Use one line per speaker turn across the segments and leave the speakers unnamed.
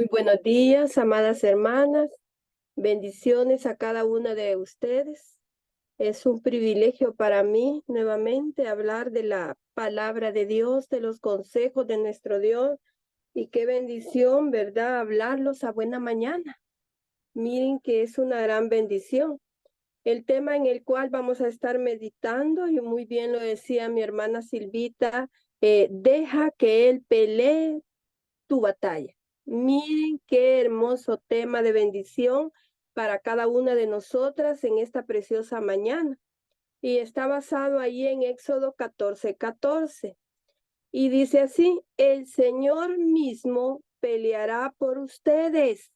Muy buenos días, amadas hermanas. Bendiciones a cada una de ustedes. Es un privilegio para mí nuevamente hablar de la palabra de Dios, de los consejos de nuestro Dios. Y qué bendición, ¿verdad? Hablarlos a buena mañana. Miren que es una gran bendición. El tema en el cual vamos a estar meditando, y muy bien lo decía mi hermana Silvita, deja que Él pelee tu batalla. Miren qué hermoso tema de bendición para cada una de nosotras en esta preciosa mañana. Y está basado ahí en Éxodo 14:14. Y dice así: el Señor mismo peleará por ustedes.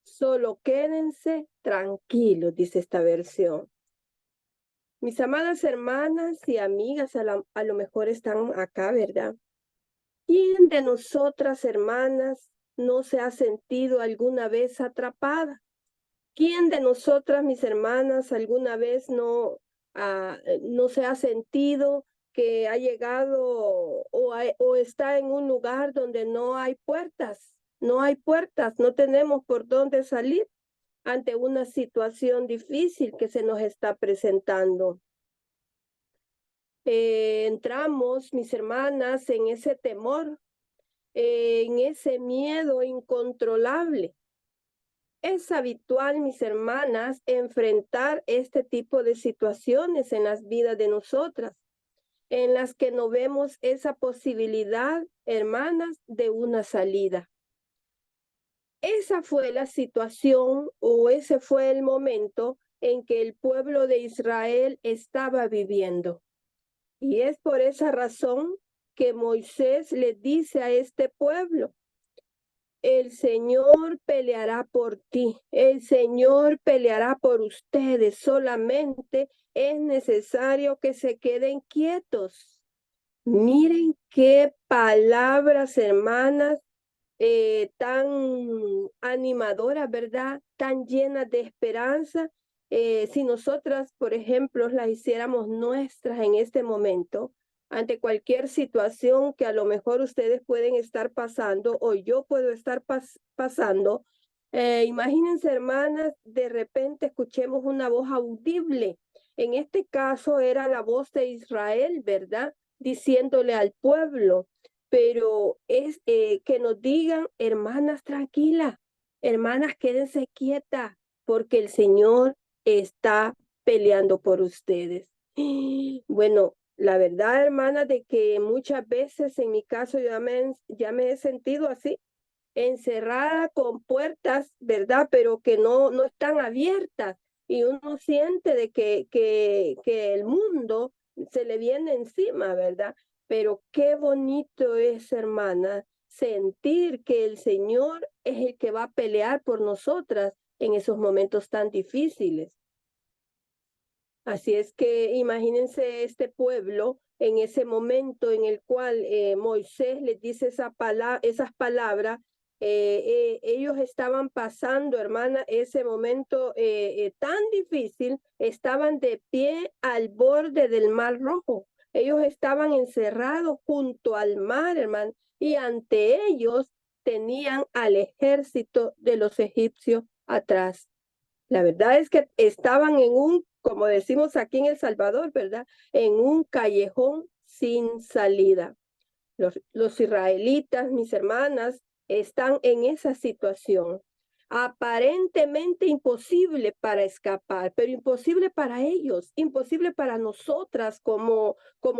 Solo quédense tranquilos, dice esta versión. Mis amadas hermanas y amigas, a lo mejor están acá, ¿verdad? ¿Quién de nosotras, hermanas, no se ha sentido alguna vez atrapada? ¿Quién de nosotras, mis hermanas, alguna vez no se ha sentido que ha llegado o está en un lugar donde no hay puertas? No hay puertas, no tenemos por dónde salir ante una situación difícil que se nos está presentando. Entramos, mis hermanas, en ese temor, en ese miedo incontrolable. Es habitual, mis hermanas, enfrentar este tipo de situaciones en las vidas de nosotras, en las que no vemos esa posibilidad, hermanas, de una salida. Esa fue la situación o ese fue el momento en que el pueblo de Israel estaba viviendo. Y es por esa razón que Moisés le dice a este pueblo: el Señor peleará por ti, el Señor peleará por ustedes, solamente es necesario que se queden quietos. Miren qué palabras, hermanas, tan animadoras, ¿verdad? Tan llenas de esperanza. Si nosotras, por ejemplo, las hiciéramos nuestras en este momento, ante cualquier situación que a lo mejor ustedes pueden estar pasando o yo puedo estar pasando, imagínense, hermanas, de repente escuchemos una voz audible. En este caso era la voz de Israel, ¿verdad? Diciéndole al pueblo, pero es que nos digan: hermanas, tranquilas, hermanas, quédense quietas, porque el Señor está peleando por ustedes. Bueno, la verdad, hermanas, de que muchas veces en mi caso ya me he sentido así, encerrada con puertas, ¿verdad? Pero que no están abiertas, y uno siente de que el mundo se le viene encima, ¿verdad? Pero qué bonito es, hermana, sentir que el Señor es el que va a pelear por nosotras en esos momentos tan difíciles. Así es que imagínense este pueblo en ese momento en el cual Moisés les dice esas palabras. Ellos estaban pasando, hermana, ese momento tan difícil. Estaban de pie al borde del Mar Rojo. Ellos estaban encerrados junto al mar, hermano, y ante ellos tenían al ejército de los egipcios atrás. La verdad es que estaban en como decimos aquí en El Salvador, ¿verdad? En un callejón sin salida. Los israelitas, mis hermanas, están en esa situación. Aparentemente imposible para escapar, pero imposible para ellos, imposible para nosotras como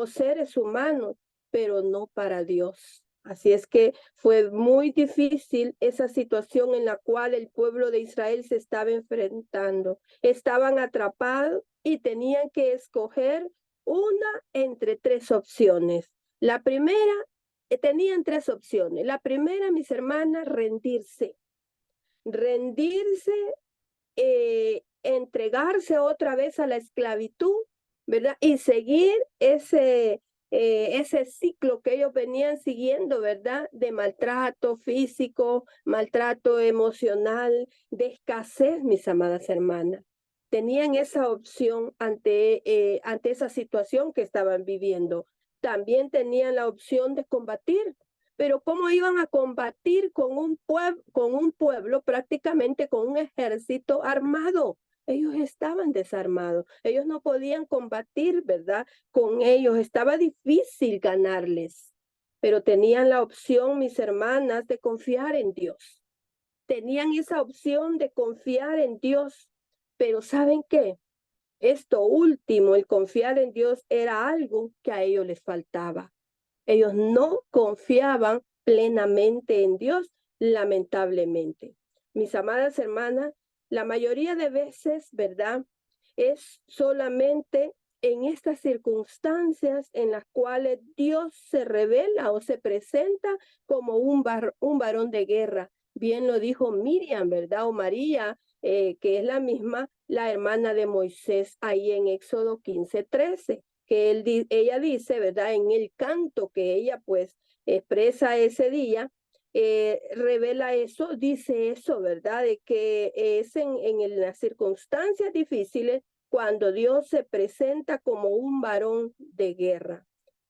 seres humanos, pero no para Dios. Así es que fue muy difícil esa situación en la cual el pueblo de Israel se estaba enfrentando. Estaban atrapados y tenían que escoger una entre tres opciones. La primera, tenían tres opciones. La primera, mis hermanas, rendirse. Rendirse, entregarse otra vez a la esclavitud, ¿verdad? Y seguir ese ciclo que ellos venían siguiendo, ¿verdad? De maltrato físico, maltrato emocional, de escasez, mis amadas hermanas. Tenían esa opción ante esa situación que estaban viviendo. También tenían la opción de combatir, pero ¿cómo iban a combatir con un pueblo, prácticamente con un ejército armado? Ellos estaban desarmados, ellos no podían combatir, ¿verdad? Con ellos estaba difícil ganarles, pero tenían la opción, mis hermanas, de confiar en Dios. Tenían esa opción de confiar en Dios, pero ¿saben qué? Esto último, el confiar en Dios, era algo que a ellos les faltaba. Ellos no confiaban plenamente en Dios, lamentablemente. Mis amadas hermanas, la mayoría de veces, ¿verdad? Es solamente en estas circunstancias en las cuales Dios se revela o se presenta como un varón de guerra. Bien lo dijo Miriam, ¿verdad? O María, que es la misma, la hermana de Moisés, ahí en Éxodo 15:13, que ella dice, ¿verdad? En el canto que ella pues expresa ese día, revela eso, dice eso, ¿verdad? De que es en las circunstancias difíciles cuando Dios se presenta como un varón de guerra.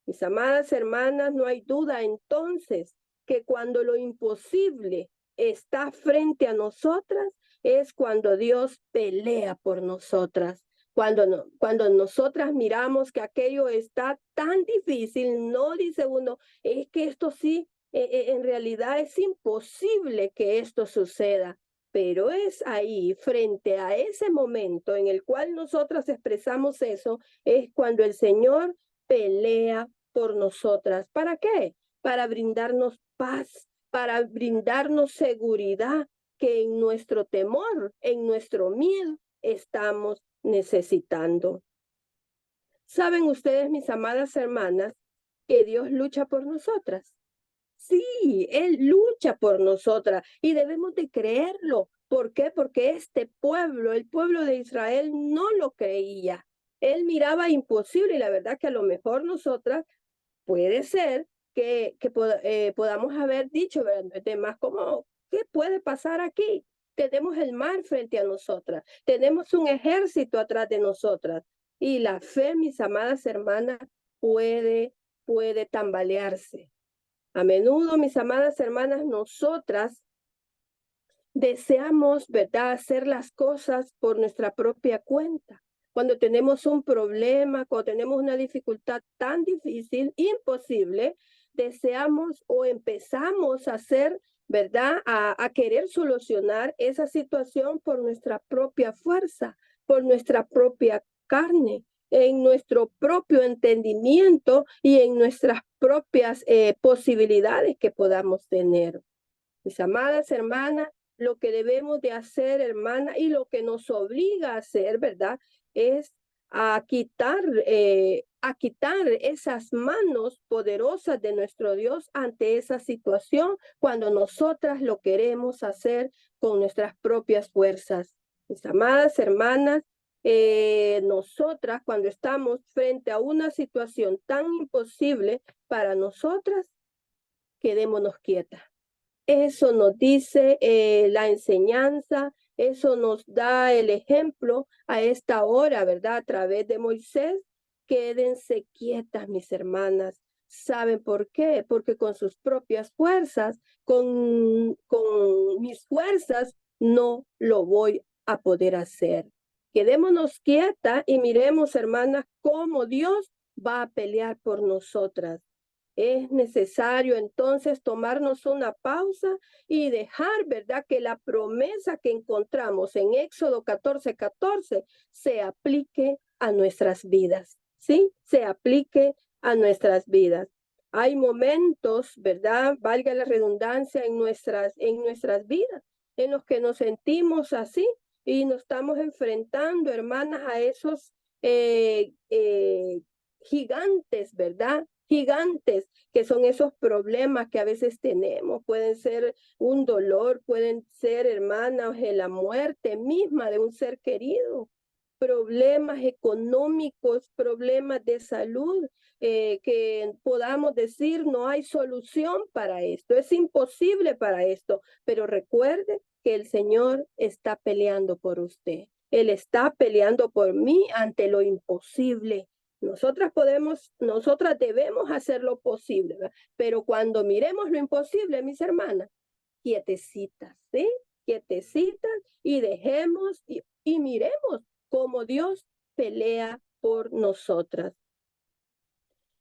Mis amadas hermanas, no hay duda entonces que cuando lo imposible está frente a nosotras, es cuando Dios pelea por nosotras. Cuando nosotras miramos que aquello está tan difícil, no dice uno, es que esto sí, en realidad es imposible que esto suceda. Pero es ahí, frente a ese momento en el cual nosotras expresamos eso, es cuando el Señor pelea por nosotras. ¿Para qué? Para brindarnos paz, para brindarnos seguridad, que en nuestro temor, en nuestro miedo, estamos necesitando. ¿Saben ustedes, mis amadas hermanas, que Dios lucha por nosotras? Sí, Él lucha por nosotras y debemos de creerlo. ¿Por qué? Porque este pueblo, el pueblo de Israel, no lo creía. Él miraba imposible y la verdad que a lo mejor nosotras puede ser que podamos haber dicho, además, ¿cómo, qué puede pasar aquí? Tenemos el mar frente a nosotras, tenemos un ejército atrás de nosotras y la fe, mis amadas hermanas, puede tambalearse. A menudo, mis amadas hermanas, nosotras deseamos, ¿verdad?, hacer las cosas por nuestra propia cuenta. Cuando tenemos un problema, cuando tenemos una dificultad tan difícil, imposible, deseamos o empezamos a hacer, ¿verdad?, a querer solucionar esa situación por nuestra propia fuerza, por nuestra propia carne, en nuestro propio entendimiento y en nuestras propias posibilidades que podamos tener. Mis amadas hermanas, lo que debemos de hacer, hermana, y lo que nos obliga a hacer, ¿verdad? Es a quitar esas manos poderosas de nuestro Dios ante esa situación cuando nosotras lo queremos hacer con nuestras propias fuerzas. Mis amadas hermanas, nosotras cuando estamos frente a una situación tan imposible para nosotras, quedémonos quietas. Eso nos dice la enseñanza, eso nos da el ejemplo a esta hora, ¿verdad? A través de Moisés. Quédense quietas, mis hermanas. ¿Saben por qué? Porque con sus propias fuerzas, con mis fuerzas, no lo voy a poder hacer. Quedémonos quietas y miremos, hermanas, cómo Dios va a pelear por nosotras. Es necesario entonces tomarnos una pausa y dejar, ¿verdad?, que la promesa que encontramos en Éxodo 14:14 se aplique a nuestras vidas, ¿sí? Se aplique a nuestras vidas. Hay momentos, ¿verdad?, valga la redundancia, en nuestras vidas, en los que nos sentimos así y nos estamos enfrentando, hermanas, a esos gigantes, ¿verdad? Gigantes, que son esos problemas que a veces tenemos. Pueden ser un dolor, pueden ser, hermanas, la muerte misma de un ser querido, problemas económicos, problemas de salud, que podamos decir no hay solución para esto, es imposible para esto, pero recuerde que el Señor está peleando por usted. Él está peleando por mí ante lo imposible. Nosotras debemos hacer lo posible, ¿verdad? Pero cuando miremos lo imposible, mis hermanas, quietecitas, ¿sí? Quietecitas y dejemos y miremos cómo Dios pelea por nosotras.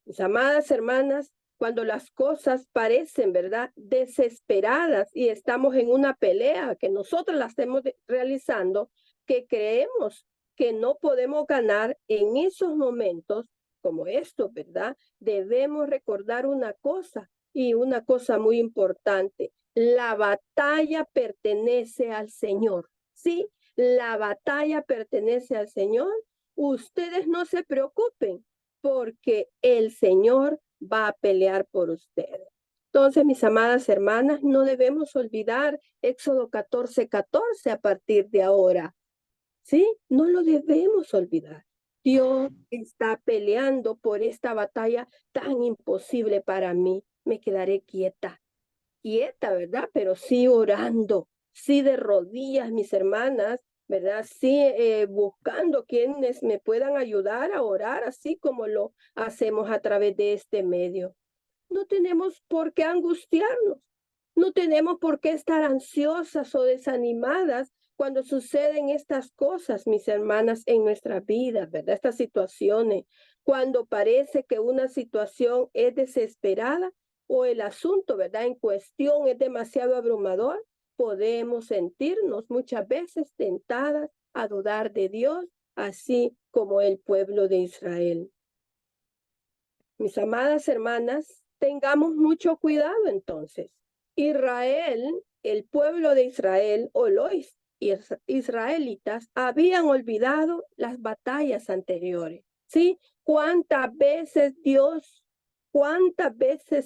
Mis amadas hermanas, cuando las cosas parecen, ¿verdad?, desesperadas y estamos en una pelea que nosotros la estemos realizando, que creemos que no podemos ganar en esos momentos como estos, ¿verdad? Debemos recordar una cosa y una cosa muy importante. La batalla pertenece al Señor, ¿sí? La batalla pertenece al Señor. Ustedes no se preocupen porque el Señor va a pelear por ustedes. Entonces, mis amadas hermanas, no debemos olvidar Éxodo 14:14 a partir de ahora. ¿Sí? No lo debemos olvidar. Dios está peleando por esta batalla tan imposible para mí. Me quedaré quieta, ¿verdad? Pero sí orando, sí de rodillas, mis hermanas, ¿verdad? Sí buscando quienes me puedan ayudar a orar, así como lo hacemos a través de este medio. No tenemos por qué angustiarnos, no tenemos por qué estar ansiosas o desanimadas cuando suceden estas cosas, mis hermanas, en nuestra vida, ¿verdad? Estas situaciones, cuando parece que una situación es desesperada o el asunto, ¿verdad?, en cuestión es demasiado abrumador, podemos sentirnos muchas veces tentadas a dudar de Dios, así como el pueblo de Israel. Mis amadas hermanas, tengamos mucho cuidado entonces. Israel, el pueblo de Israel o los israelitas habían olvidado las batallas anteriores. ¿Sí? Cuántas veces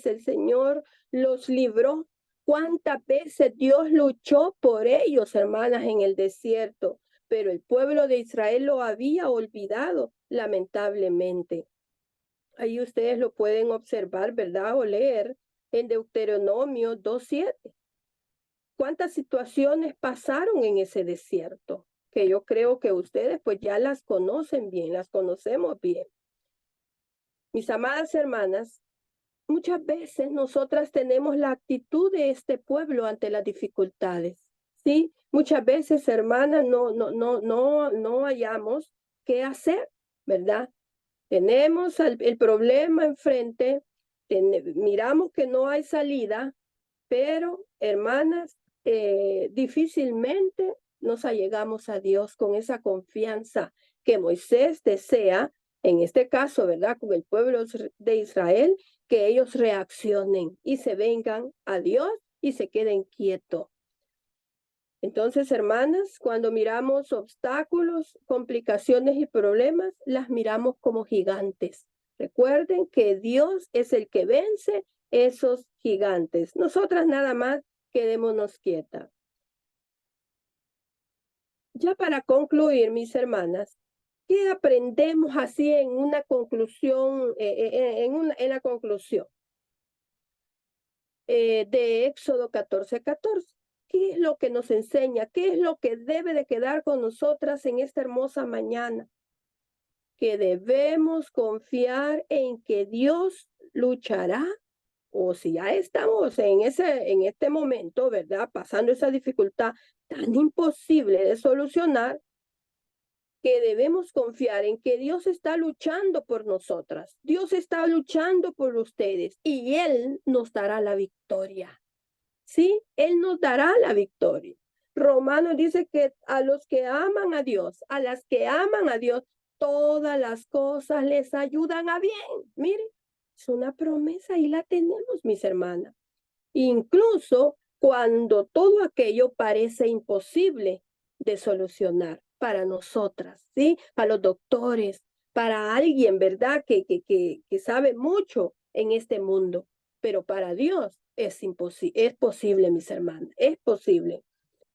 el Señor los libró, cuántas veces Dios luchó por ellos, hermanas, en el desierto, pero el pueblo de Israel lo había olvidado, lamentablemente. Ahí ustedes lo pueden observar, ¿verdad? O leer en Deuteronomio 2:7. ¿Cuántas situaciones pasaron en ese desierto? Que yo creo que ustedes pues ya las conocen bien, las conocemos bien. Mis amadas hermanas, muchas veces nosotras tenemos la actitud de este pueblo ante las dificultades, ¿sí? Muchas veces, hermanas, no hallamos qué hacer, ¿verdad? Tenemos el problema enfrente, miramos que no hay salida, pero hermanas, difícilmente nos allegamos a Dios con esa confianza que Moisés desea, en este caso, ¿verdad?, con el pueblo de Israel, que ellos reaccionen y se vengan a Dios y se queden quietos. Entonces, hermanas, cuando miramos obstáculos, complicaciones y problemas, las miramos como gigantes. Recuerden que Dios es el que vence esos gigantes. Nosotras nada más quedémonos quietas. Ya para concluir, mis hermanas, ¿qué aprendemos así en una conclusión, en la conclusión de Éxodo 14:14? ¿Qué es lo que nos enseña? ¿Qué es lo que debe de quedar con nosotras en esta hermosa mañana? Que debemos confiar en que Dios luchará, o si ya estamos en este momento, ¿verdad?, pasando esa dificultad tan imposible de solucionar, que debemos confiar en que Dios está luchando por nosotras. Dios está luchando por ustedes y Él nos dará la victoria. Sí, Él nos dará la victoria. Romanos dice que a los que aman a Dios, a las que aman a Dios, todas las cosas les ayudan a bien. Mire, es una promesa y la tenemos, mis hermanas. Incluso cuando todo aquello parece imposible de solucionar para nosotras, ¿sí? Para los doctores, para alguien, ¿verdad?, que sabe mucho en este mundo. Pero para Dios es posible, mis hermanas, es posible.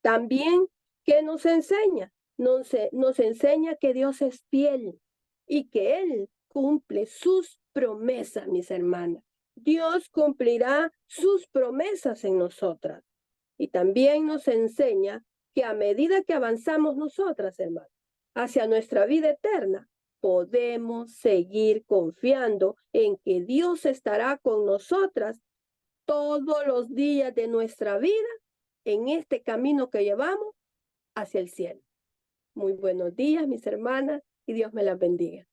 También, ¿qué nos enseña? Nos enseña que Dios es fiel y que Él cumple sus promesas, mis hermanas. Dios cumplirá sus promesas en nosotras. Y también nos enseña que a medida que avanzamos nosotras, hermanas, hacia nuestra vida eterna, podemos seguir confiando en que Dios estará con nosotras todos los días de nuestra vida en este camino que llevamos hacia el cielo. Muy buenos días, mis hermanas, y Dios me las bendiga.